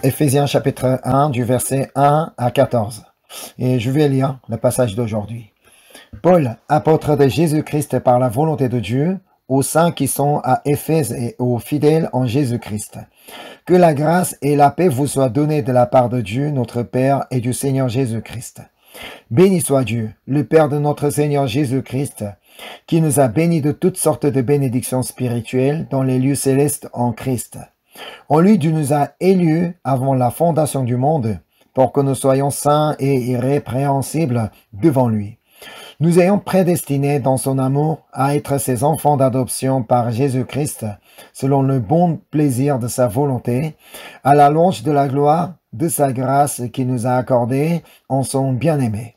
Éphésiens chapitre 1 du verset 1 à 14. Et je vais lire le passage d'aujourd'hui. Paul, apôtre de Jésus-Christ par la volonté de Dieu, aux saints qui sont à Éphèse et aux fidèles en Jésus-Christ. Que la grâce et la paix vous soient données de la part de Dieu, notre Père, et du Seigneur Jésus-Christ. Béni soit Dieu, le Père de notre Seigneur Jésus-Christ, qui nous a bénis de toutes sortes de bénédictions spirituelles dans les lieux célestes en Christ. En lui, Dieu nous a élus avant la fondation du monde, pour que nous soyons saints et irrépréhensibles devant lui. Nous ayons prédestinés dans son amour à être ses enfants d'adoption par Jésus-Christ, selon le bon plaisir de sa volonté, à la louange de la gloire de sa grâce qu'il nous a accordée en son bien-aimé.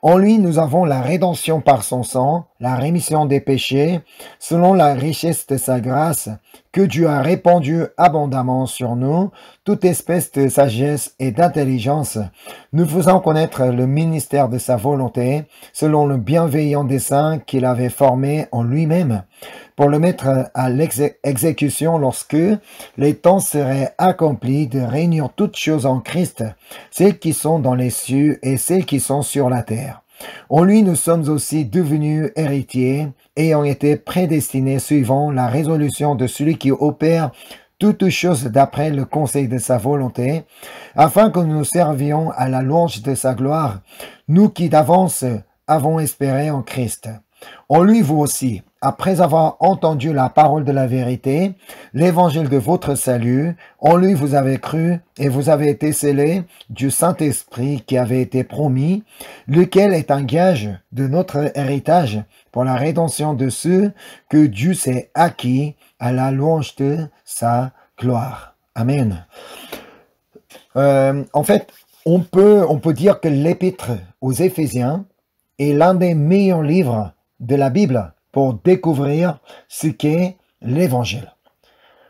En lui, nous avons la rédemption par son sang, la rémission des péchés, selon la richesse de sa grâce, que Dieu a répandue abondamment sur nous, toute espèce de sagesse et d'intelligence, nous faisant connaître le ministère de sa volonté, selon le bienveillant dessein qu'il avait formé en lui-même, pour le mettre à l'exécution lorsque les temps seraient accomplis de réunir toutes choses en Christ, celles qui sont dans les cieux et celles qui sont sur la terre. En lui, nous sommes aussi devenus héritiers, ayant été prédestinés suivant la résolution de celui qui opère toutes choses d'après le conseil de sa volonté, afin que nous servions à la louange de sa gloire, nous qui d'avance avons espéré en Christ. En lui, vous aussi, après avoir entendu la parole de la vérité, l'évangile de votre salut, en lui vous avez cru et vous avez été scellés du Saint-Esprit qui avait été promis, lequel est un gage de notre héritage pour la rédemption de ceux que Dieu s'est acquis à la louange de sa gloire. Amen. En fait, on peut dire que l'Épître aux Éphésiens est l'un des meilleurs livres de la Bible pour découvrir ce qu'est l'Évangile.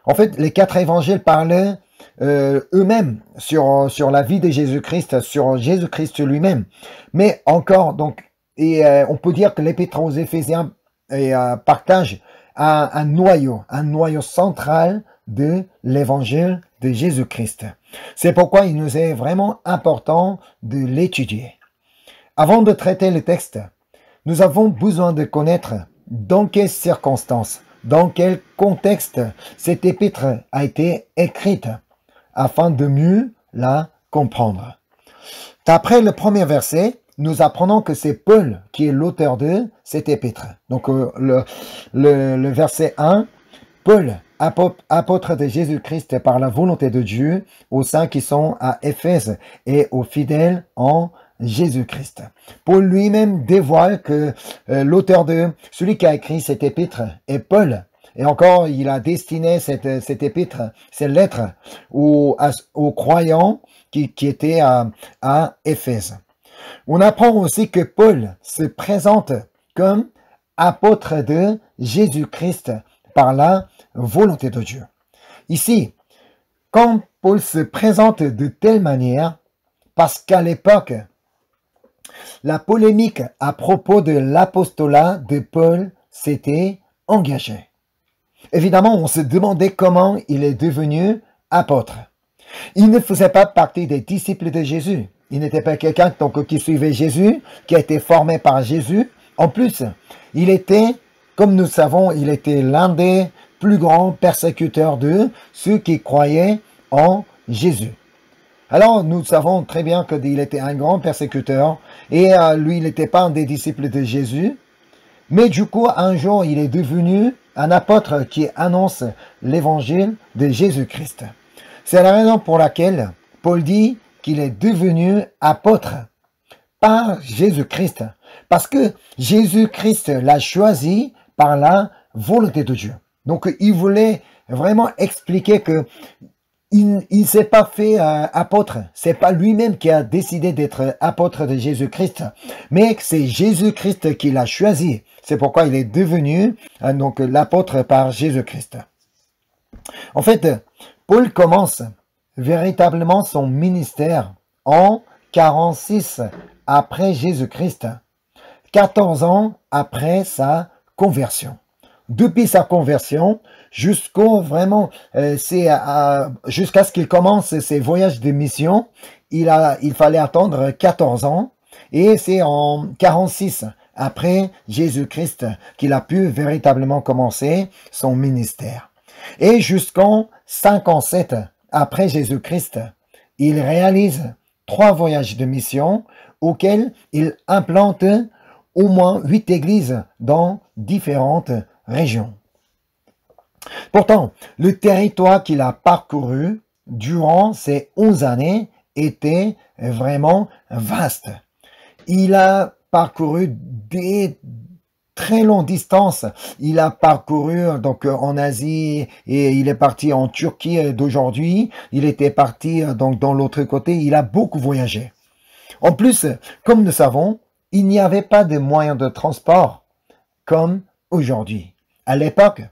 En fait, les 4 évangiles parlent eux-mêmes sur la vie de Jésus-Christ, sur Jésus-Christ lui-même. Mais encore, on peut dire que l'Épître aux Éphésiens partage un noyau central de l'Évangile de Jésus-Christ. C'est pourquoi il nous est vraiment important de l'étudier. Avant de traiter le texte, nous avons besoin de connaître dans quelles circonstances, dans quel contexte cette épître a été écrite, afin de mieux la comprendre. D'après le premier verset, nous apprenons que c'est Paul qui est l'auteur de cette épître. Donc le verset 1, Paul, apôtre de Jésus-Christ par la volonté de Dieu, aux saints qui sont à Éphèse et aux fidèles en Jésus-Christ. Paul lui-même dévoile que celui qui a écrit cette épître est Paul. Et encore, il a destiné cette épître, cette lettre, aux croyants qui étaient à Éphèse. On apprend aussi que Paul se présente comme apôtre de Jésus-Christ par la volonté de Dieu. Ici, quand Paul se présente de telle manière, parce qu'à l'époque, la polémique à propos de l'apostolat de Paul s'était engagée. Évidemment, on se demandait comment il est devenu apôtre. Il ne faisait pas partie des disciples de Jésus. Il n'était pas quelqu'un qui suivait Jésus, qui a été formé par Jésus. En plus, il était, comme nous savons, il était l'un des plus grands persécuteurs de ceux qui croyaient en Jésus. Alors, nous savons très bien qu'il était un grand persécuteur et lui, il n'était pas un des disciples de Jésus. Mais du coup, un jour, il est devenu un apôtre qui annonce l'évangile de Jésus-Christ. C'est la raison pour laquelle Paul dit qu'il est devenu apôtre par Jésus-Christ. Parce que Jésus-Christ l'a choisi par la volonté de Dieu. Donc, il voulait vraiment expliquer que il s'est pas fait apôtre. C'est pas lui-même qui a décidé d'être apôtre de Jésus-Christ, mais c'est Jésus-Christ qui l'a choisi. C'est pourquoi il est devenu l'apôtre par Jésus-Christ. En fait, Paul commence véritablement son ministère en 46 après Jésus-Christ, 14 ans après sa conversion. Depuis sa conversion, jusqu'au vraiment, jusqu'à ce qu'il commence ses voyages de mission, il fallait attendre 14 ans, et c'est en 46 après Jésus-Christ qu'il a pu véritablement commencer son ministère. Et jusqu'en 57 après Jésus-Christ, il réalise 3 voyages de mission auxquels il implante au moins 8 églises dans différentes régions. Pourtant, le territoire qu'il a parcouru durant ces 11 années était vraiment vaste. Il a parcouru des très longues distances. Il a parcouru donc en Asie et il est parti en Turquie d'aujourd'hui. Il était parti donc dans l'autre côté. Il a beaucoup voyagé. En plus, comme nous savons, il n'y avait pas de moyens de transport comme aujourd'hui. À l'époque,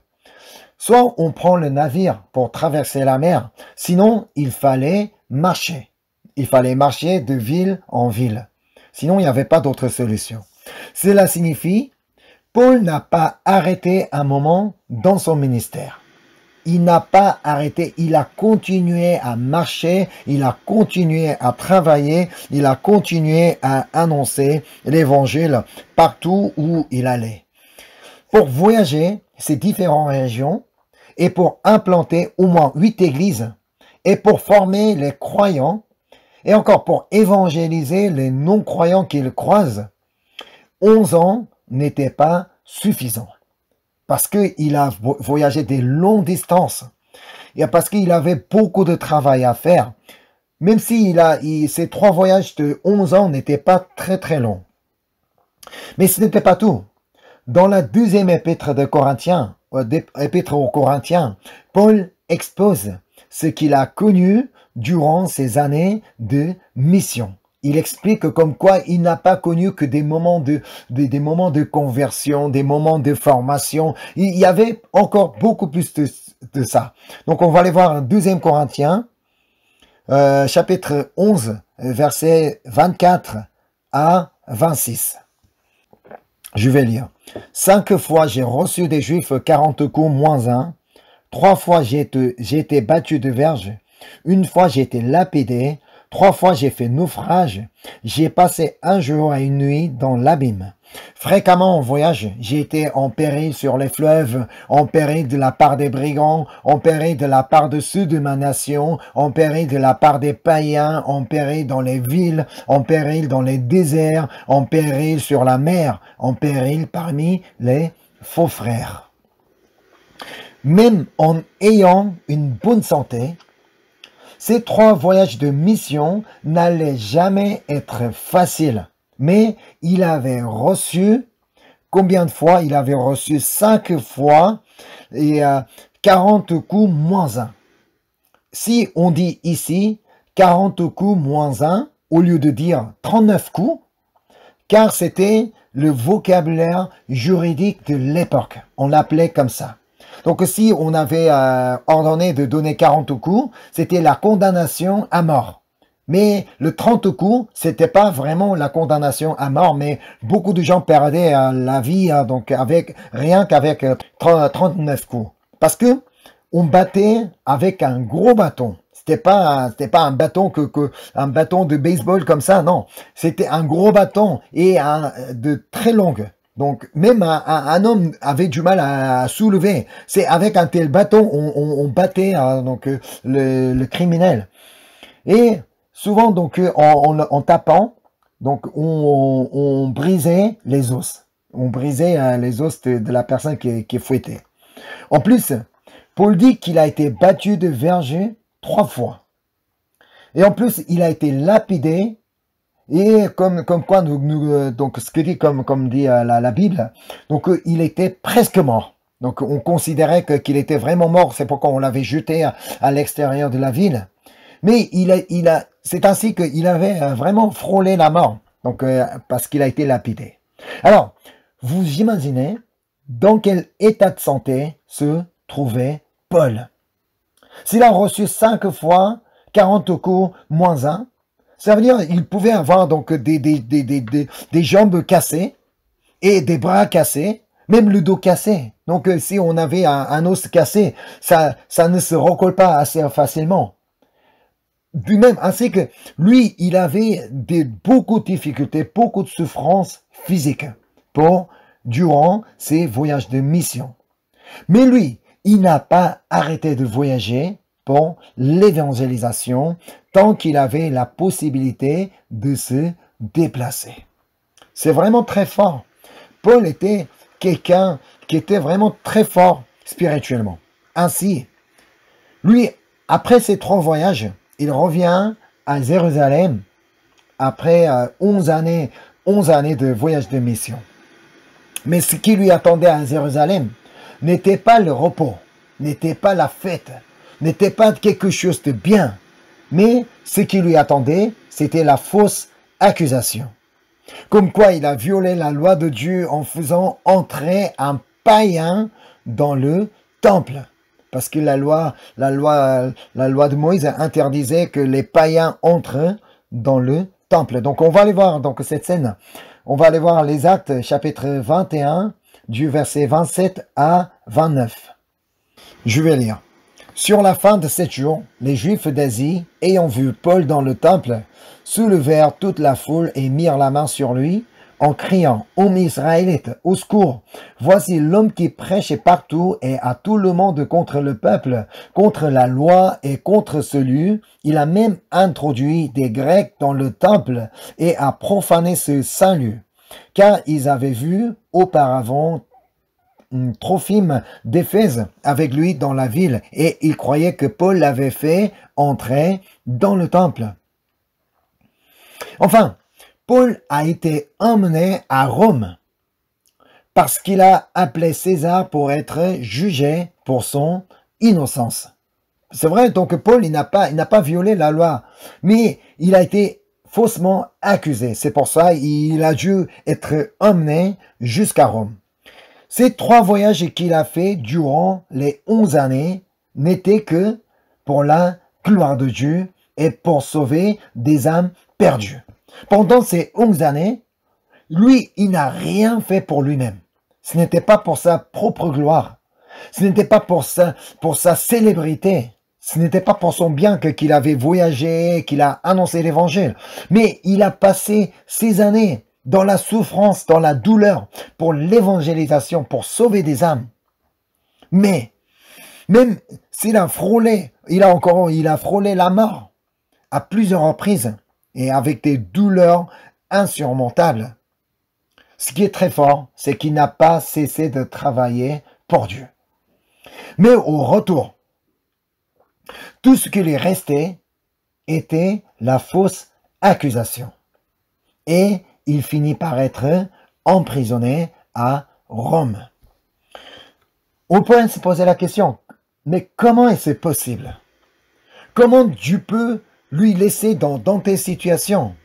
soit on prend le navire pour traverser la mer, sinon il fallait marcher. Il fallait marcher de ville en ville. Sinon, il n'y avait pas d'autre solution. Cela signifie, Paul n'a pas arrêté un moment dans son ministère. Il n'a pas arrêté, il a continué à marcher, il a continué à travailler, il a continué à annoncer l'évangile partout où il allait. Pour voyager ces différentes régions et pour implanter au moins 8 églises et pour former les croyants et encore pour évangéliser les non-croyants qu'il croise, 11 ans n'étaient pas suffisants. Parce qu'il a voyagé des longues distances et parce qu'il avait beaucoup de travail à faire, même si ces 3 voyages de 11 ans n'étaient pas très très longs. Mais ce n'était pas tout. Dans la 2e épître aux Corinthiens, Paul expose ce qu'il a connu durant ces années de mission. Il explique comme quoi il n'a pas connu que des moments de conversion, des moments de formation. Il y avait encore beaucoup plus de ça. Donc on va aller voir 2 Corinthiens, chapitre 11, versets 24 à 26. Je vais lire. 5 fois j'ai reçu des Juifs 40 coups moins 1. 3 fois j'ai été battu de verge. 1 fois j'ai été lapidé. 3 fois j'ai fait naufrage. J'ai passé 1 jour et 1 nuit dans l'abîme. Fréquemment en voyage, j'ai été en péril sur les fleuves, en péril de la part des brigands, en péril de la part de ceux de ma nation, en péril de la part des païens, en péril dans les villes, en péril dans les déserts, en péril sur la mer, en péril parmi les faux frères. Même en ayant une bonne santé, ces 3 voyages de mission n'allaient jamais être faciles. Mais il avait reçu, combien de fois? Il avait reçu 5 fois et 40 coups moins 1. Si on dit ici 40 coups moins 1, au lieu de dire 39 coups, car c'était le vocabulaire juridique de l'époque. On l'appelait comme ça. Donc si on avait ordonné de donner 40 coups, c'était la condamnation à mort. Mais le 30 coups, c'était pas vraiment la condamnation à mort, mais beaucoup de gens perdaient la vie donc rien qu'avec 39 coups. Parce que on battait avec un gros bâton. C'était pas un bâton un bâton de baseball comme ça, non. C'était un gros bâton et de très longue. Donc, même un homme avait du mal à soulever. C'est avec un tel bâton, on battait donc le criminel. Et souvent, donc, en tapant, donc, on brisait les os. On brisait les os de la personne qui fouettait. En plus, Paul dit qu'il a été battu de verge 3 fois. Et en plus, il a été lapidé. Et comme quoi, donc ce que dit comme dit la Bible, donc il était presque mort. Donc on considérait qu'il était vraiment mort. C'est pourquoi on l'avait jeté à l'extérieur de la ville. Mais c'est ainsi qu'il avait vraiment frôlé la mort. Donc parce qu'il a été lapidé. Alors vous imaginez dans quel état de santé se trouvait Paul. S'il a reçu 5 fois 40 coups moins 1. Ça veut dire qu'il pouvait avoir donc des jambes cassées et des bras cassés même le dos cassé. Donc si on avait un os cassé, ça ne se recolle pas assez facilement. Du même, ainsi que lui, il avait beaucoup de difficultés, beaucoup de souffrances physiques durant ses voyages de mission. Mais lui, il n'a pas arrêté de voyager pour l'évangélisation tant qu'il avait la possibilité de se déplacer. C'est vraiment très fort. Paul était quelqu'un qui était vraiment très fort spirituellement. Ainsi, lui, après ces 3 voyages, il revient à Jérusalem après 11 années de voyage de mission. Mais ce qui lui attendait à Jérusalem n'était pas le repos, n'était pas la fête, n'était pas quelque chose de bien. Mais ce qui lui attendait, c'était la fausse accusation. Comme quoi il a violé la loi de Dieu en faisant entrer un païen dans le temple. Parce que la loi de Moïse interdisait que les païens entrent dans le temple. Donc on va aller voir donc cette scène. On va aller voir les Actes chapitre 21 du verset 27 à 29. Je vais lire. Sur la fin de 7 jours, les Juifs d'Asie, ayant vu Paul dans le temple, soulevèrent toute la foule et mirent la main sur lui, en criant, « Hommes israélites, au secours! Voici l'homme qui prêche partout et à tout le monde contre le peuple, contre la loi et contre celui. Il a même introduit des Grecs dans le temple et a profané ce saint lieu. Car ils avaient vu auparavant Trophime d'Éphèse avec lui dans la ville et ils croyaient que Paul l'avait fait entrer dans le temple. » Enfin, Paul a été emmené à Rome parce qu'il a appelé César pour être jugé pour son innocence. C'est vrai, donc Paul, il n'a pas violé la loi, mais il a été faussement accusé. C'est pour ça qu'il a dû être emmené jusqu'à Rome. Ces 3 voyages qu'il a fait durant les 11 années n'étaient que pour la gloire de Dieu et pour sauver des âmes perdues. Pendant ces 11 années, lui, il n'a rien fait pour lui-même. Ce n'était pas pour sa propre gloire. Ce n'était pas pour sa célébrité. Ce n'était pas pour son bien qu'il avait voyagé, qu'il a annoncé l'évangile. Mais il a passé ces années dans la souffrance, dans la douleur, pour l'évangélisation, pour sauver des âmes. Mais, même s'il a frôlé, il a frôlé la mort à plusieurs reprises et avec des douleurs insurmontables. Ce qui est très fort, c'est qu'il n'a pas cessé de travailler pour Dieu. Mais au retour, tout ce qui lui restait était la fausse accusation. Et il finit par être emprisonné à Rome. On peut se poser la question, mais comment est-ce possible? Comment Dieu peut lui laisser dans tes situations?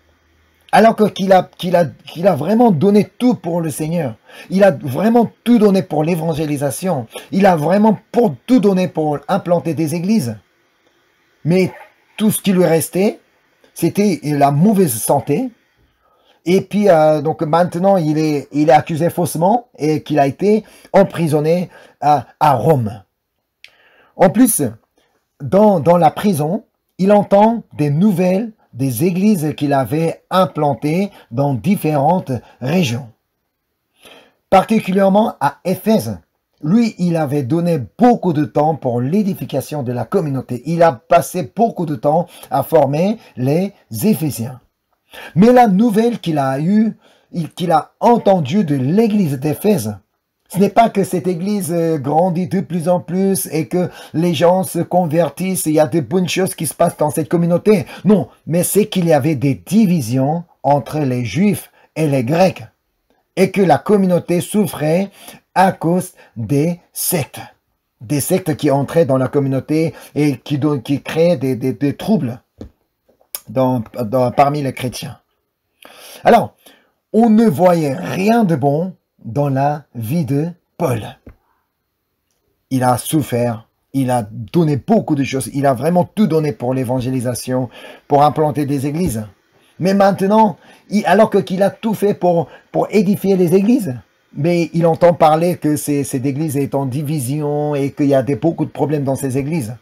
Alors qu'il a vraiment donné tout pour le Seigneur. Il a vraiment tout donné pour l'évangélisation. Il a vraiment tout donné pour implanter des églises. Mais tout ce qui lui restait, c'était la mauvaise santé. Et puis, donc maintenant, il est accusé faussement et qu'il a été emprisonné à Rome. En plus, dans la prison, il entend des nouvelles des églises qu'il avait implantées dans différentes régions. Particulièrement à Éphèse. Lui, il avait donné beaucoup de temps pour l'édification de la communauté. Il a passé beaucoup de temps à former les Éphésiens. Mais la nouvelle qu'il a eue, qu'il a entendue de l'église d'Éphèse, ce n'est pas que cette église grandit de plus en plus et que les gens se convertissent et il y a de bonnes choses qui se passent dans cette communauté. Non, mais c'est qu'il y avait des divisions entre les Juifs et les Grecs et que la communauté souffrait à cause des sectes. Des sectes qui entraient dans la communauté et qui créaient des troubles parmi les chrétiens. Alors, on ne voyait rien de bon dans la vie de Paul. Il a souffert, il a donné beaucoup de choses, il a vraiment tout donné pour l'évangélisation, pour implanter des églises. Mais maintenant, alors qu'il a tout fait pour édifier les églises, mais il entend parler que cette église est en division et qu'il y a beaucoup de problèmes dans ces églises.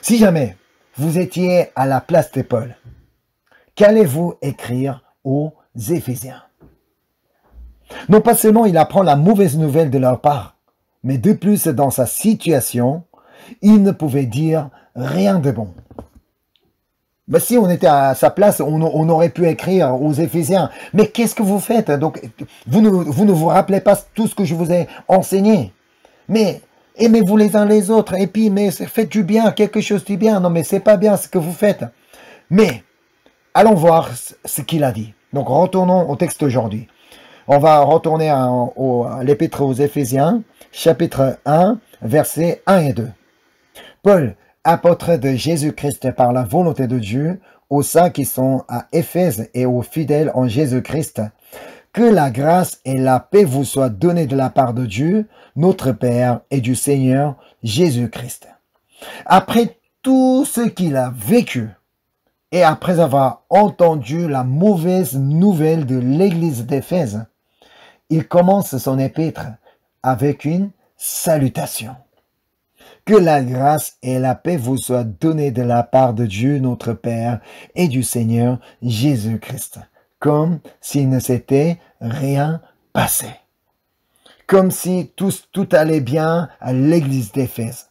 Si jamais vous étiez à la place de Paul, qu'allez-vous écrire aux Éphésiens? Non pas seulement il apprend la mauvaise nouvelle de leur part, mais de plus dans sa situation, il ne pouvait dire rien de bon. Ben, si on était à sa place, on aurait pu écrire aux Éphésiens, mais qu'est-ce que vous faites? Donc, vous ne vous rappelez pas tout ce que je vous ai enseigné. Mais aimez-vous les uns les autres, et puis mais faites du bien, quelque chose du bien. Non, mais c'est pas bien ce que vous faites. Mais allons voir ce qu'il a dit. Donc, retournons au texte aujourd'hui. On va retourner à l'épître aux Éphésiens, chapitre 1, versets 1 et 2. Paul, apôtre de Jésus-Christ par la volonté de Dieu, aux saints qui sont à Éphèse et aux fidèles en Jésus-Christ, que la grâce et la paix vous soient données de la part de Dieu, notre Père, et du Seigneur Jésus-Christ. Après tout ce qu'il a vécu, et après avoir entendu la mauvaise nouvelle de l'église d'Éphèse, il commence son épître avec une salutation. Que la grâce et la paix vous soient données de la part de Dieu notre Père et du Seigneur Jésus-Christ, comme s'il ne s'était rien passé. Comme si tout allait bien à l'église d'Éphèse.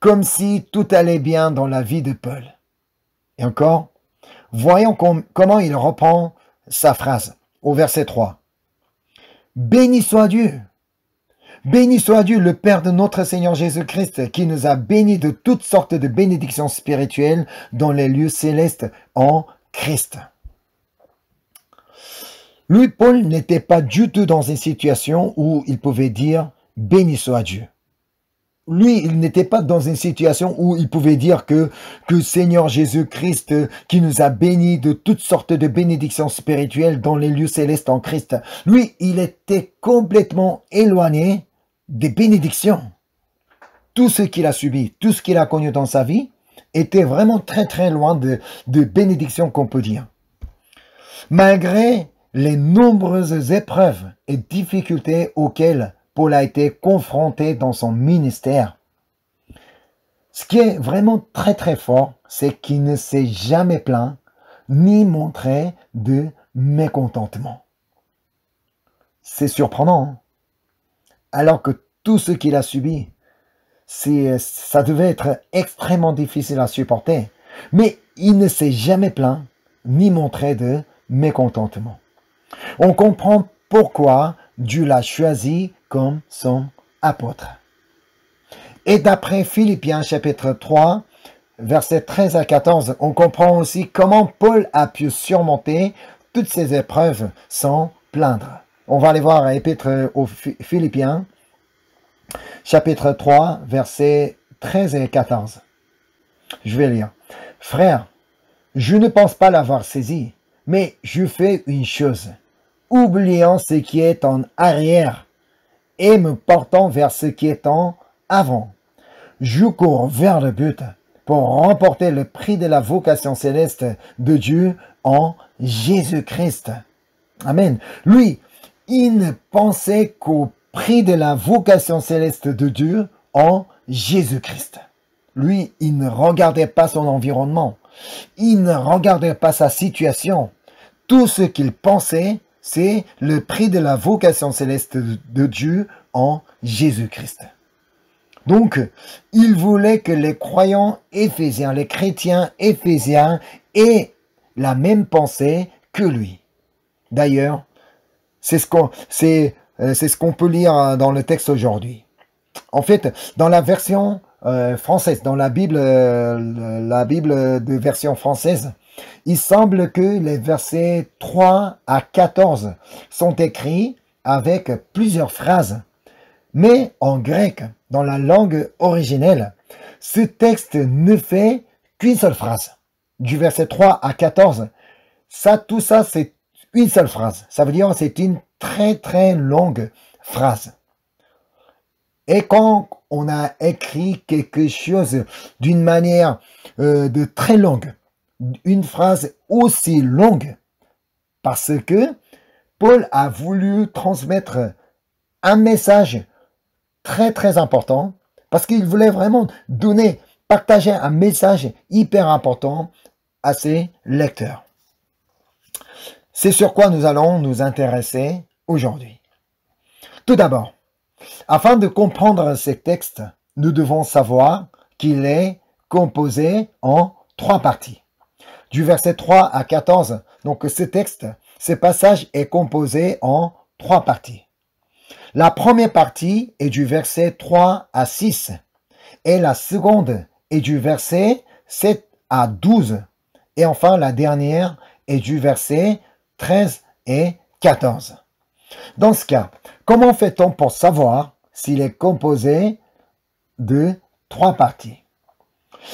Comme si tout allait bien dans la vie de Paul. Et encore, voyons comment il reprend sa phrase au verset 3. Béni soit Dieu! Béni soit Dieu, le Père de notre Seigneur Jésus-Christ, qui nous a bénis de toutes sortes de bénédictions spirituelles dans les lieux célestes en Christ. Lui, Paul, n'était pas du tout dans une situation où il pouvait dire « Béni soit Dieu ». Lui, il n'était pas dans une situation où il pouvait dire que Seigneur Jésus-Christ qui nous a bénis de toutes sortes de bénédictions spirituelles dans les lieux célestes en Christ. Lui, il était complètement éloigné des bénédictions. Tout ce qu'il a subi, tout ce qu'il a connu dans sa vie, était vraiment très très loin de bénédictions qu'on peut dire. Malgré les nombreuses épreuves et difficultés auxquelles Paul a été confronté dans son ministère, ce qui est vraiment très très fort, c'est qu'il ne s'est jamais plaint ni montré de mécontentement. C'est surprenant, hein? Alors que tout ce qu'il a subi, ça devait être extrêmement difficile à supporter. Mais il ne s'est jamais plaint ni montré de mécontentement. On comprend pourquoi Dieu l'a choisi comme son apôtre. Et d'après Philippiens chapitre 3, versets 13 à 14, on comprend aussi comment Paul a pu surmonter toutes ces épreuves sans plaindre. On va aller voir à l'épître aux Philippiens, chapitre 3, versets 13 et 14. Je vais lire. « Frères, je ne pense pas l'avoir saisi, mais je fais une chose, oubliant ce qui est en arrière et me portant vers ce qui est en avant. Je cours vers le but pour remporter le prix de la vocation céleste de Dieu en Jésus-Christ. » Amen. Lui, il ne pensait qu'au prix de la vocation céleste de Dieu en Jésus-Christ. Lui, il ne regardait pas son environnement. Il ne regardait pas sa situation. Tout ce qu'il pensait, c'est le prix de la vocation céleste de Dieu en Jésus-Christ. Donc, il voulait que les croyants éphésiens, les chrétiens éphésiens, aient la même pensée que lui. D'ailleurs, c'est ce qu'on peut lire dans le texte aujourd'hui. En fait, dans la version française, dans la Bible de version française, il semble que les versets 3 à 14 sont écrits avec plusieurs phrases. Mais en grec, dans la langue originelle, ce texte ne fait qu'une seule phrase. Du verset 3 à 14, tout ça, c'est une seule phrase. Ça veut dire que c'est une très très longue phrase. Et quand on a écrit quelque chose d'une manière de très longue, une phrase aussi longue, parce que Paul a voulu transmettre un message très très important parce qu'il voulait vraiment partager un message hyper important à ses lecteurs. C'est sur quoi nous allons nous intéresser aujourd'hui. Tout d'abord, afin de comprendre ces textes, nous devons savoir qu'il est composé en 3 parties. Du verset 3 à 14, donc ce passage est composé en 3 parties. La première partie est du verset 3 à 6 et la seconde est du verset 7 à 12 et enfin la dernière est du verset 13 et 14. Dans ce cas, comment fait-on pour savoir s'il est composé de 3 parties?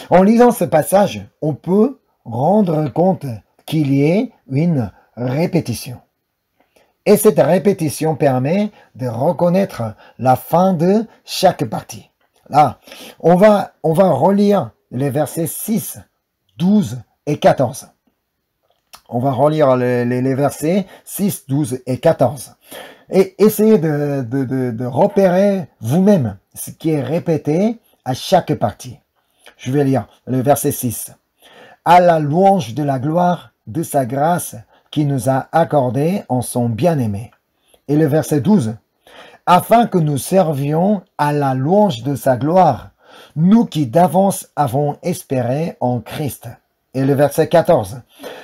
En lisant ce passage, on peut rendre compte qu'il y ait une répétition. Et cette répétition permet de reconnaître la fin de chaque partie. Là, on va relire les versets 6, 12 et 14. On va relire les versets 6, 12 et 14. Et essayez de repérer vous-même ce qui est répété à chaque partie. Je vais lire le verset 6. À la louange de la gloire de sa grâce qui nous a accordé en son bien-aimé. Et le verset 12. Afin que nous servions à la louange de sa gloire, nous qui d'avance avons espéré en Christ. Et le verset 14.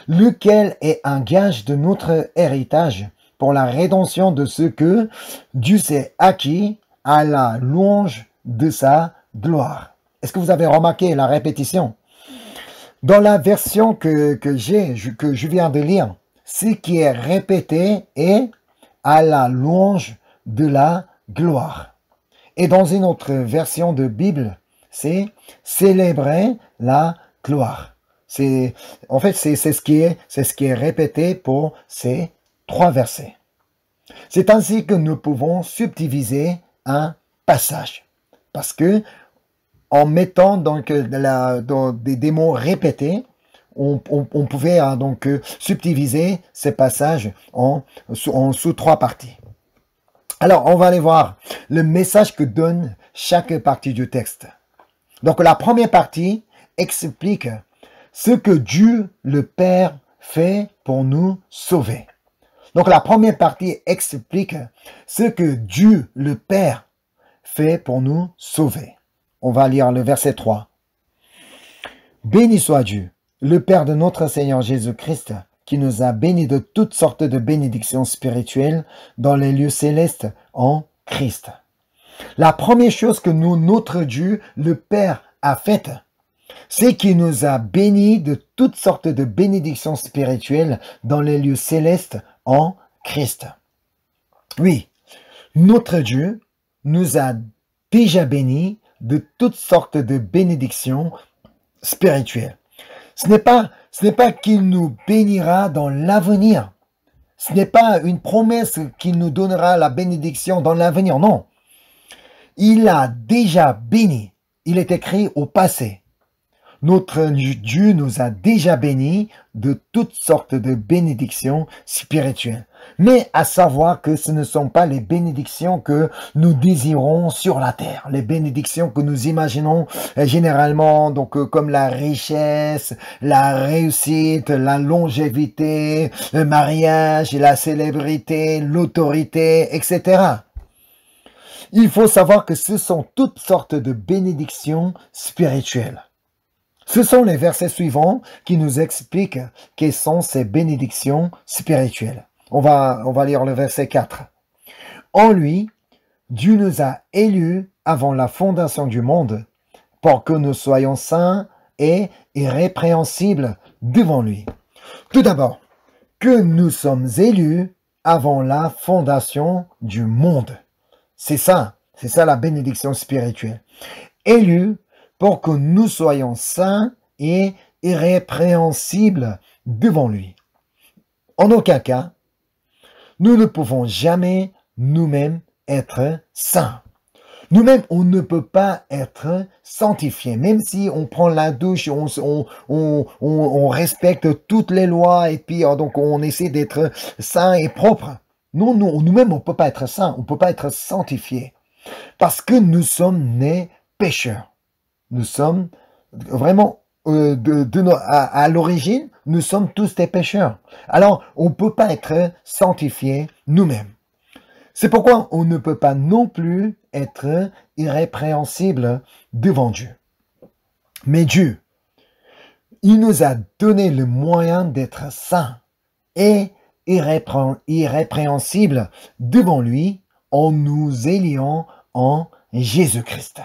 Lequel est un gage de notre héritage pour la rédemption de ce que Dieu s'est acquis à la louange de sa gloire. Est-ce que vous avez remarqué la répétition? Dans la version que je viens de lire, ce qui est répété est à la louange de la gloire. Et dans une autre version de Bible, c'est célébrer la gloire. C'est ce qui est répété pour ces 3 versets. C'est ainsi que nous pouvons subdiviser un passage. Parce que en mettant donc des mots répétés, on pouvait donc subdiviser ces passages sous 3 parties. Alors, on va aller voir le message que donne chaque partie du texte. Donc, la première partie explique ce que Dieu le Père fait pour nous sauver. Donc, la première partie explique ce que Dieu le Père fait pour nous sauver. On va lire le verset 3. Béni soit Dieu, le Père de notre Seigneur Jésus-Christ, qui nous a bénis de toutes sortes de bénédictions spirituelles dans les lieux célestes en Christ. La première chose que notre Dieu, le Père, a faite, c'est qu'il nous a bénis de toutes sortes de bénédictions spirituelles dans les lieux célestes en Christ. Oui, notre Dieu nous a déjà bénis de toutes sortes de bénédictions spirituelles. Ce n'est pas qu'il nous bénira dans l'avenir. Ce n'est pas une promesse qu'il nous donnera la bénédiction dans l'avenir. Non. Il a déjà béni. Il est écrit au passé. Notre Dieu nous a déjà bénis de toutes sortes de bénédictions spirituelles. Mais à savoir que ce ne sont pas les bénédictions que nous désirons sur la terre. Les bénédictions que nous imaginons généralement, donc comme la richesse, la réussite, la longévité, le mariage, la célébrité, l'autorité, etc. Il faut savoir que ce sont toutes sortes de bénédictions spirituelles. Ce sont les versets suivants qui nous expliquent quelles sont ces bénédictions spirituelles. On va lire le verset 4. En lui, Dieu nous a élus avant la fondation du monde pour que nous soyons saints et irrépréhensibles devant lui. Tout d'abord, que nous sommes élus avant la fondation du monde. C'est ça la bénédiction spirituelle. Élus pour que nous soyons saints et irrépréhensibles devant lui. En aucun cas, nous ne pouvons jamais nous-mêmes être saints. Nous-mêmes, on ne peut pas être sanctifiés. Même si on prend la douche, on respecte toutes les lois et puis donc on essaie d'être saint et propre. Non, nous-mêmes, on ne peut pas être saints, on ne peut pas être sanctifiés. Parce que nous sommes nés pécheurs. Nous sommes vraiment, à l'origine, nous sommes tous des pécheurs. Alors, on ne peut pas être sanctifiés nous-mêmes. C'est pourquoi on ne peut pas non plus être irrépréhensible devant Dieu. Mais Dieu, il nous a donné le moyen d'être saints et irrépréhensible devant lui en nous éliant en Jésus-Christ.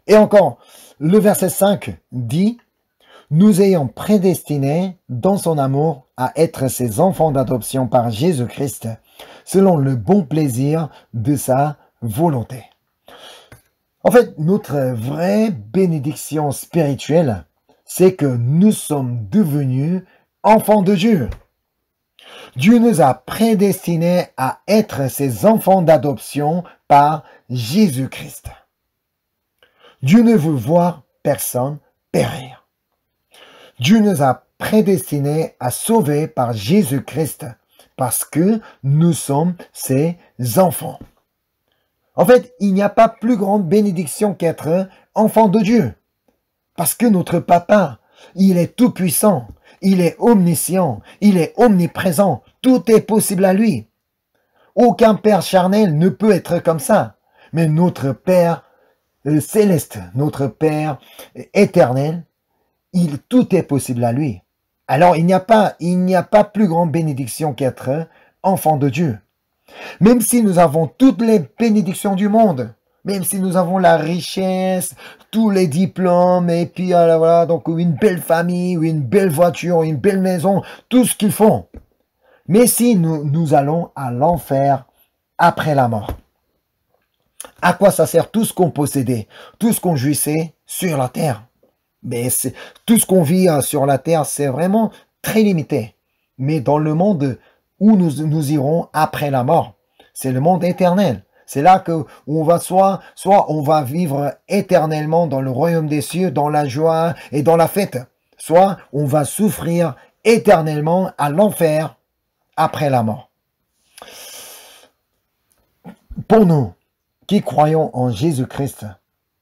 Et encore, le verset 5 dit « Nous ayant prédestinés dans son amour à être ses enfants d'adoption par Jésus-Christ, selon le bon plaisir de sa volonté. » En fait, notre vraie bénédiction spirituelle, c'est que nous sommes devenus enfants de Dieu. Dieu nous a prédestinés à être ses enfants d'adoption par Jésus-Christ. Dieu ne veut voir personne périr. Dieu nous a prédestinés à sauver par Jésus-Christ parce que nous sommes ses enfants. En fait, il n'y a pas plus grande bénédiction qu'être enfant de Dieu. Parce que notre papa, il est tout puissant, il est omniscient, il est omniprésent, tout est possible à lui. Aucun père charnel ne peut être comme ça. Mais notre Père céleste, notre Père éternel, tout est possible à lui. Alors il n'y a pas plus grande bénédiction qu'être enfant de Dieu. Même si nous avons toutes les bénédictions du monde, même si nous avons la richesse, tous les diplômes, et puis voilà, donc une belle famille, une belle voiture, une belle maison, tout ce qu'il faut. Mais si nous allons à l'enfer après la mort, à quoi ça sert tout ce qu'on possédait, tout ce qu'on jouissait sur la terre? Mais tout ce qu'on vit sur la terre, c'est vraiment très limité. Mais dans le monde où nous irons après la mort, c'est le monde éternel. C'est là que on va soit on va vivre éternellement dans le royaume des cieux, dans la joie et dans la fête, soit on va souffrir éternellement à l'enfer après la mort. Pour nous qui croyons en Jésus-Christ,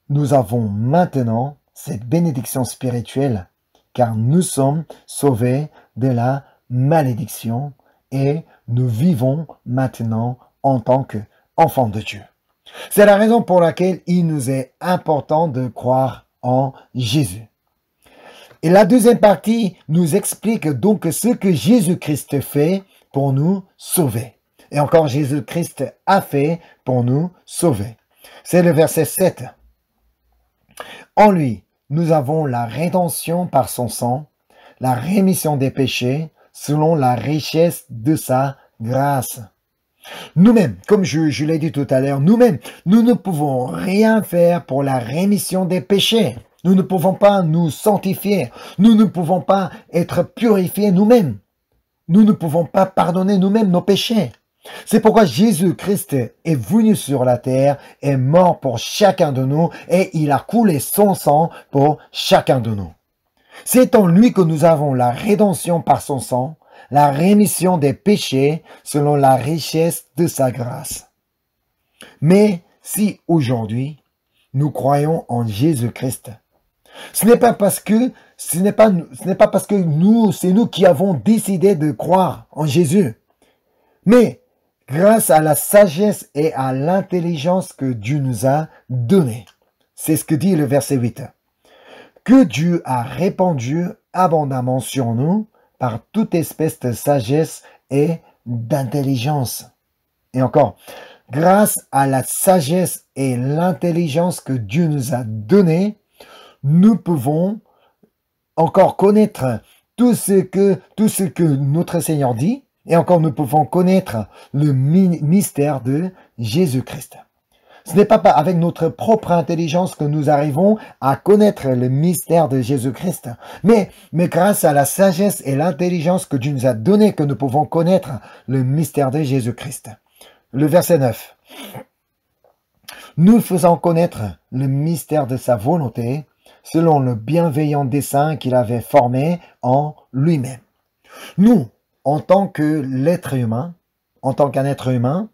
nous avons maintenant cette bénédiction spirituelle, car nous sommes sauvés de la malédiction et nous vivons maintenant en tant qu'enfants de Dieu. C'est la raison pour laquelle il nous est important de croire en Jésus. Et la deuxième partie nous explique donc ce que Jésus-Christ fait pour nous sauver. Et encore, Jésus-Christ a fait pour nous sauver. C'est le verset 7. En lui, nous avons la rédemption par son sang, la rémission des péchés, selon la richesse de sa grâce. Nous-mêmes, comme je l'ai dit tout à l'heure, nous-mêmes, nous ne pouvons rien faire pour la rémission des péchés. Nous ne pouvons pas nous sanctifier. Nous ne pouvons pas être purifiés nous-mêmes. Nous ne pouvons pas pardonner nous-mêmes nos péchés. C'est pourquoi Jésus-Christ est venu sur la terre, est mort pour chacun de nous et il a coulé son sang pour chacun de nous. C'est en lui que nous avons la rédemption par son sang, la rémission des péchés selon la richesse de sa grâce. Mais si aujourd'hui nous croyons en Jésus-Christ, ce n'est pas parce que c'est nous qui avons décidé de croire en Jésus, mais grâce à la sagesse et à l'intelligence que Dieu nous a donnée. C'est ce que dit le verset 8. Que Dieu a répandu abondamment sur nous par toute espèce de sagesse et d'intelligence. Et encore, grâce à la sagesse et l'intelligence que Dieu nous a donnée, nous pouvons encore connaître tout ce que notre Seigneur dit, et encore nous pouvons connaître le mystère de Jésus-Christ. Ce n'est pas avec notre propre intelligence que nous arrivons à connaître le mystère de Jésus-Christ, mais grâce à la sagesse et l'intelligence que Dieu nous a donné que nous pouvons connaître le mystère de Jésus-Christ. Le verset 9. Nous faisons connaître le mystère de sa volonté, selon le bienveillant dessein qu'il avait formé en lui-même. Nous, en tant que l'être humain, en tant qu'un être humain,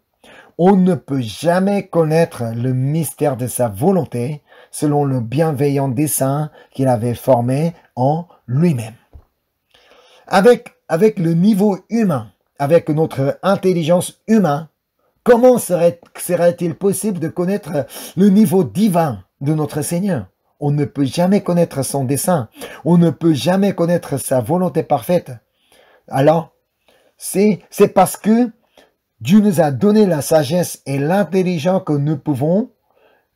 on ne peut jamais connaître le mystère de sa volonté selon le bienveillant dessein qu'il avait formé en lui-même. Avec le niveau humain, avec notre intelligence humaine, comment serait-il possible de connaître le niveau divin de notre Seigneur? On ne peut jamais connaître son dessein. On ne peut jamais connaître sa volonté parfaite. Alors, c'est parce que Dieu nous a donné la sagesse et l'intelligence que nous pouvons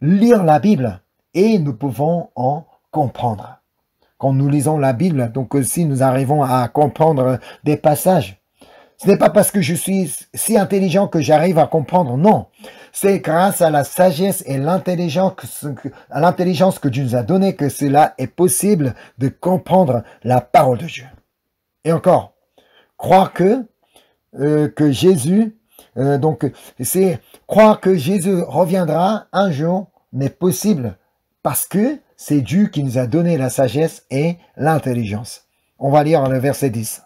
lire la Bible et nous pouvons en comprendre. Quand nous lisons la Bible, donc aussi nous arrivons à comprendre des passages. Ce n'est pas parce que je suis si intelligent que j'arrive à comprendre, non. C'est grâce à la sagesse et l'intelligence que Dieu nous a donnée que cela est possible de comprendre la parole de Dieu. Et encore, croire que Jésus, croire que Jésus reviendra un jour n'est possible parce que c'est Dieu qui nous a donné la sagesse et l'intelligence. On va lire le verset 10.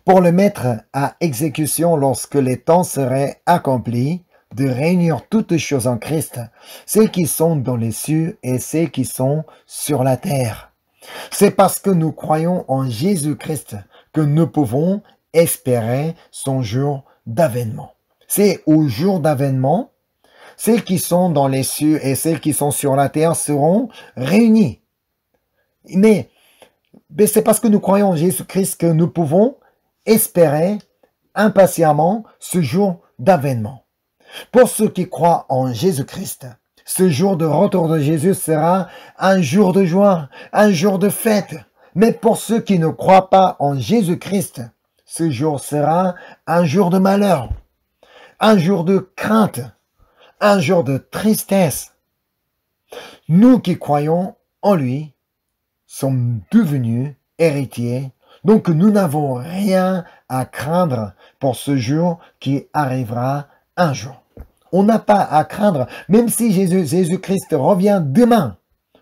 Pour le mettre à exécution lorsque les temps seraient accomplis, de réunir toutes choses en Christ, ceux qui sont dans les cieux et ceux qui sont sur la terre. C'est parce que nous croyons en Jésus-Christ que nous pouvons espérer son jour d'avènement. C'est au jour d'avènement, ceux qui sont dans les cieux et ceux qui sont sur la terre seront réunis. Mais c'est parce que nous croyons en Jésus-Christ que nous pouvons espérer impatiemment ce jour d'avènement. Pour ceux qui croient en Jésus-Christ, ce jour de retour de Jésus sera un jour de joie, un jour de fête. Mais pour ceux qui ne croient pas en Jésus-Christ, ce jour sera un jour de malheur, un jour de crainte, un jour de tristesse. Nous qui croyons en lui sommes devenus héritiers, donc nous n'avons rien à craindre pour ce jour qui arrivera un jour. On n'a pas à craindre, même si Jésus-Christ revient demain.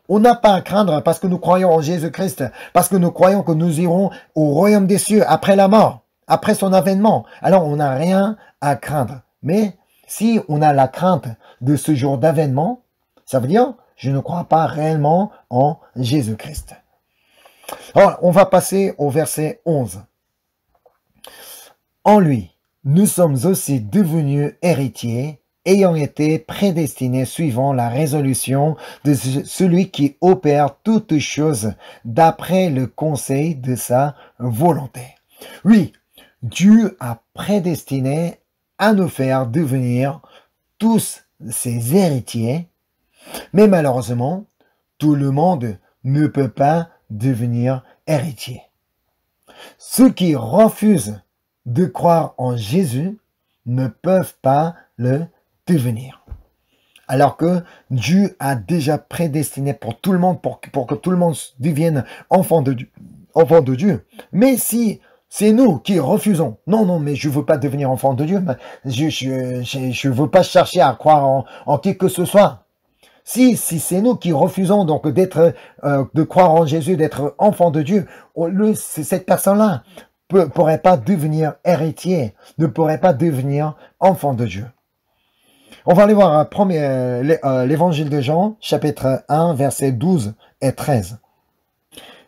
On n'a pas à craindre parce que nous croyons en Jésus-Christ, parce que nous croyons que nous irons au royaume des cieux après la mort, après son avènement. Alors on n'a rien à craindre. Mais si on a la crainte de ce jour d'avènement, ça veut dire je ne crois pas réellement en Jésus-Christ. Alors, on va passer au verset 11. En lui, nous sommes aussi devenus héritiers, ayant été prédestinés suivant la résolution de celui qui opère toutes choses d'après le conseil de sa volonté. Oui, Dieu a prédestiné à nous faire devenir tous ses héritiers, mais malheureusement, tout le monde ne peut pas devenir héritier. Ceux qui refusent de croire en Jésus ne peuvent pas le devenir. Alors que Dieu a déjà prédestiné pour tout le monde, pour que tout le monde devienne enfant de Dieu. Mais si c'est nous qui refusons, non, mais je ne veux pas devenir enfant de Dieu, je ne veux pas chercher à croire en qui que ce soit. Si c'est nous qui refusons donc de croire en Jésus, d'être enfant de Dieu, cette personne-là pourrait pas devenir héritier, ne pourrait pas devenir enfant de Dieu. On va aller voir l'évangile de Jean, chapitre 1, versets 12 et 13.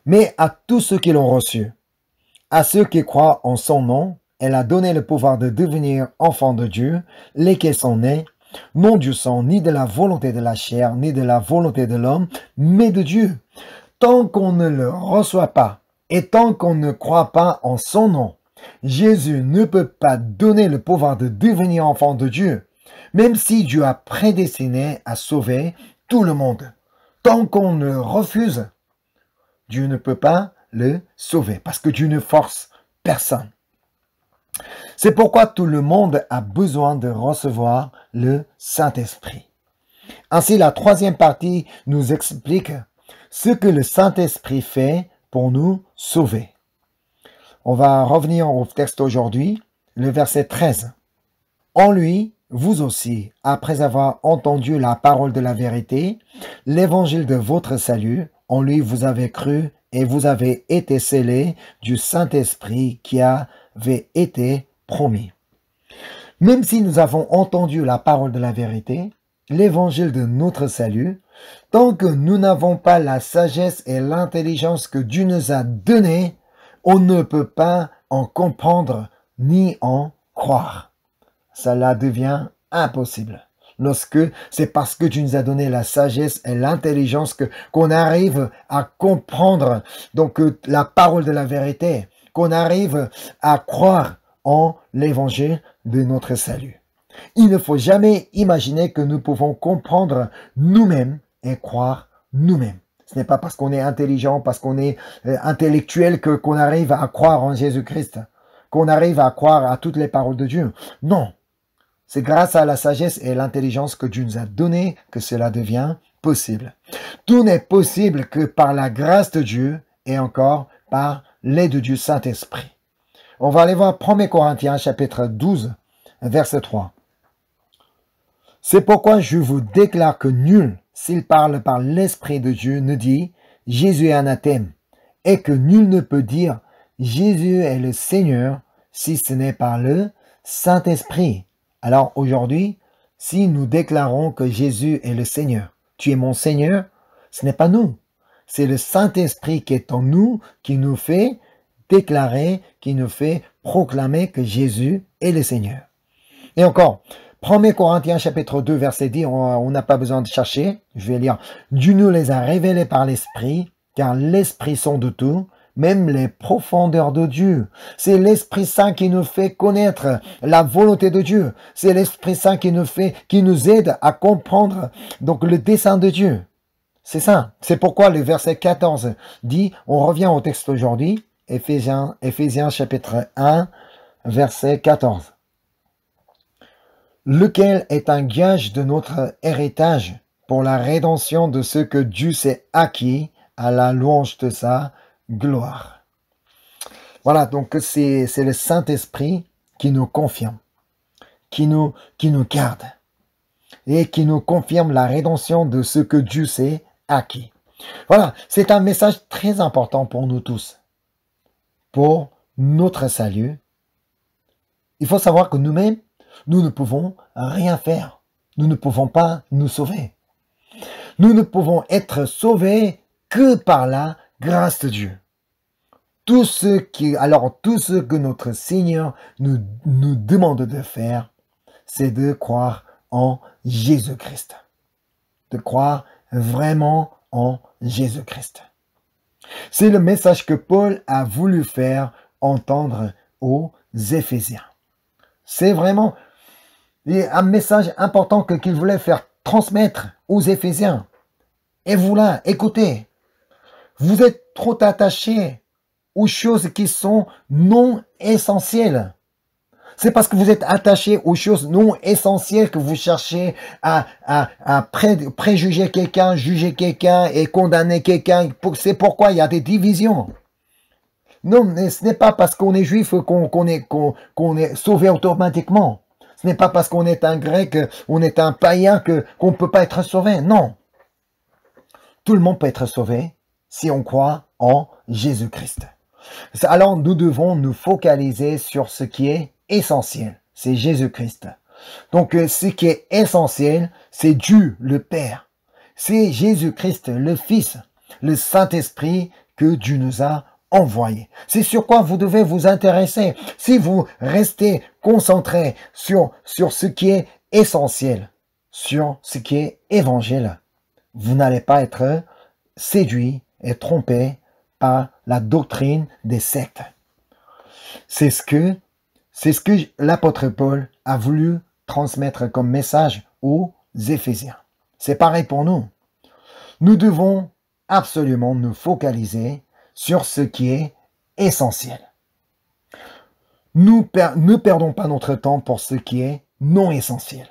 Mais à tous ceux qui l'ont reçu, à ceux qui croient en son nom, elle a donné le pouvoir de devenir enfants de Dieu, lesquels sont nés non du sang, ni de la volonté de la chair, ni de la volonté de l'homme, mais de Dieu. Tant qu'on ne le reçoit pas, et tant qu'on ne croit pas en son nom, Jésus ne peut pas donner le pouvoir de devenir enfant de Dieu, même si Dieu a prédestiné à sauver tout le monde. Tant qu'on le refuse, Dieu ne peut pas le sauver, parce que Dieu ne force personne. C'est pourquoi tout le monde a besoin de recevoir le Saint-Esprit. Ainsi, la troisième partie nous explique ce que le Saint-Esprit fait pour nous sauver. On va revenir au texte aujourd'hui, le verset 13. En lui, vous aussi, après avoir entendu la parole de la vérité, l'évangile de votre salut, en lui vous avez cru et vous avez été scellés du Saint-Esprit qui avait été promis. Même si nous avons entendu la parole de la vérité, l'évangile de notre salut, tant que nous n'avons pas la sagesse et l'intelligence que Dieu nous a données, on ne peut pas en comprendre ni en croire. Cela devient impossible. Lorsque c'est parce que Dieu nous a donné la sagesse et l'intelligence qu'on arrive à comprendre donc la parole de la vérité, qu'on arrive à croire en l'évangile de notre salut. Il ne faut jamais imaginer que nous pouvons comprendre nous-mêmes et croire nous-mêmes. Ce n'est pas parce qu'on est intelligent, parce qu'on est intellectuel qu'on arrive à croire en Jésus-Christ, qu'on arrive à croire à toutes les paroles de Dieu. Non. C'est grâce à la sagesse et l'intelligence que Dieu nous a donné que cela devient possible. Tout n'est possible que par la grâce de Dieu et encore par l'aide du Saint-Esprit. On va aller voir 1 Corinthiens chapitre 12, verset 3. C'est pourquoi je vous déclare que nul, s'il parle par l'Esprit de Dieu, ne dit « Jésus est anathème » et que nul ne peut dire « Jésus est le Seigneur » si ce n'est par le Saint-Esprit. Alors aujourd'hui, si nous déclarons que Jésus est le Seigneur, tu es mon Seigneur, ce n'est pas nous. C'est le Saint-Esprit qui est en nous, qui nous fait déclarer, qui nous fait proclamer que Jésus est le Seigneur. Et encore, 1 Corinthiens chapitre 2 verset 10, on n'a pas besoin de chercher, je vais lire. Dieu nous les a révélés par l'Esprit, car l'Esprit sont de tout, même les profondeurs de Dieu. C'est l'Esprit Saint qui nous fait connaître la volonté de Dieu. C'est l'Esprit Saint qui nous aide à comprendre donc le dessein de Dieu. C'est ça. C'est pourquoi le verset 14 dit, on revient au texte aujourd'hui, Éphésiens chapitre 1, verset 14. Lequel est un gage de notre héritage pour la rédemption de ce que Dieu s'est acquis à la louange de sa gloire. Voilà, donc c'est le Saint-Esprit qui nous confirme, qui nous garde et qui nous confirme la rédemption de ce que Dieu s'est acquis. Voilà, c'est un message très important pour nous tous, pour notre salut. Il faut savoir que nous-mêmes, nous ne pouvons rien faire. Nous ne pouvons pas nous sauver. Nous ne pouvons être sauvés que par la grâce de Dieu. Tout ce que notre Seigneur nous demande de faire, c'est de croire en Jésus-Christ. De croire vraiment en Jésus-Christ. C'est le message que Paul a voulu faire entendre aux Éphésiens. C'est vraiment un message important qu'il voulait faire transmettre aux Éphésiens. Et vous là, écoutez, vous êtes trop attachés aux choses qui sont non essentielles. C'est parce que vous êtes attachés aux choses non essentielles que vous cherchez à préjuger quelqu'un, juger quelqu'un et condamner quelqu'un. C'est pourquoi il y a des divisions. Non, mais ce n'est pas parce qu'on est juif qu'on est sauvé automatiquement. Ce n'est pas parce qu'on est un grec, on est un païen qu'on ne peut pas être sauvé. Non. Tout le monde peut être sauvé si on croit en Jésus-Christ. Alors nous devons nous focaliser sur ce qui est essentiel. C'est Jésus-Christ. Donc ce qui est essentiel, c'est Dieu le Père. C'est Jésus-Christ le Fils, le Saint-Esprit que Dieu nous a envoyé. C'est sur quoi vous devez vous intéresser. Si vous restez concentré sur ce qui est essentiel, sur ce qui est évangile, vous n'allez pas être séduit et trompé par la doctrine des sectes. C'est ce que l'apôtre Paul a voulu transmettre comme message aux Éphésiens. C'est pareil pour nous. Nous devons absolument nous focaliser sur ce qui est essentiel. Ne perdons pas notre temps pour ce qui est non essentiel.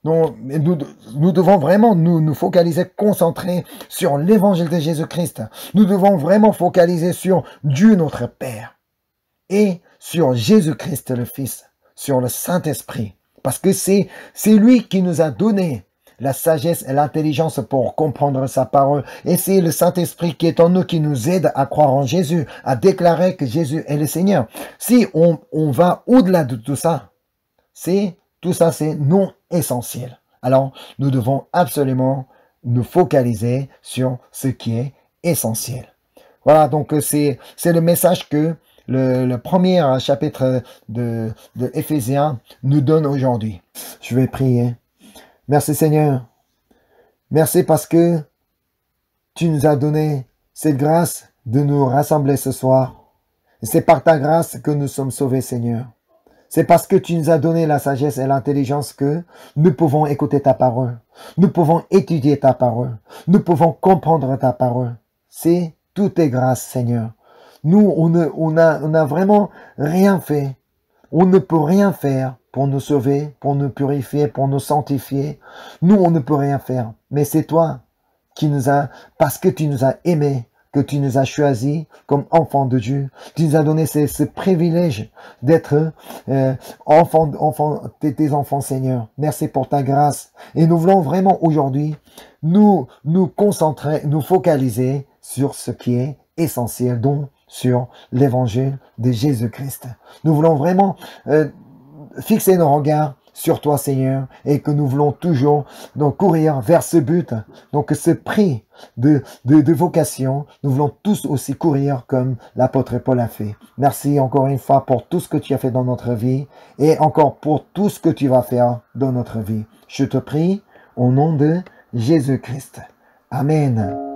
Donc, nous devons vraiment nous focaliser, concentrer sur l'évangile de Jésus-Christ. Nous devons vraiment focaliser sur Dieu notre Père et sur Jésus-Christ le Fils, sur le Saint-Esprit. Parce que c'est lui qui nous a donné la sagesse et l'intelligence pour comprendre sa parole. Et c'est le Saint-Esprit qui est en nous qui nous aide à croire en Jésus, à déclarer que Jésus est le Seigneur. Si on va au-delà de tout ça, tout ça, c'est non essentiel. Alors, nous devons absolument nous focaliser sur ce qui est essentiel. Voilà, donc c'est le message que le premier chapitre de Éphésiens nous donne aujourd'hui. Je vais prier. Merci Seigneur. Merci parce que tu nous as donné cette grâce de nous rassembler ce soir. Et c'est par ta grâce que nous sommes sauvés, Seigneur. C'est parce que tu nous as donné la sagesse et l'intelligence que nous pouvons écouter ta parole. Nous pouvons étudier ta parole. Nous pouvons comprendre ta parole. C'est tout est grâce, Seigneur. Nous, on n'a vraiment rien fait. On ne peut rien faire pour nous sauver, pour nous purifier, pour nous sanctifier. Nous, on ne peut rien faire. Mais c'est toi qui nous as, parce que tu nous as aimés, que tu nous as choisis comme enfants de Dieu. Tu nous as donné ce privilège d'être tes enfants, Seigneur. Merci pour ta grâce. Et nous voulons vraiment aujourd'hui nous concentrer, nous focaliser sur ce qui est essentiel, donc sur l'évangile de Jésus-Christ. Nous voulons vraiment fixer nos regards sur toi, Seigneur, et que nous voulons toujours donc courir vers ce but, donc ce prix de vocation, nous voulons tous aussi courir comme l'apôtre Paul a fait. Merci encore une fois pour tout ce que tu as fait dans notre vie, et encore pour tout ce que tu vas faire dans notre vie. Je te prie au nom de Jésus-Christ. Amen.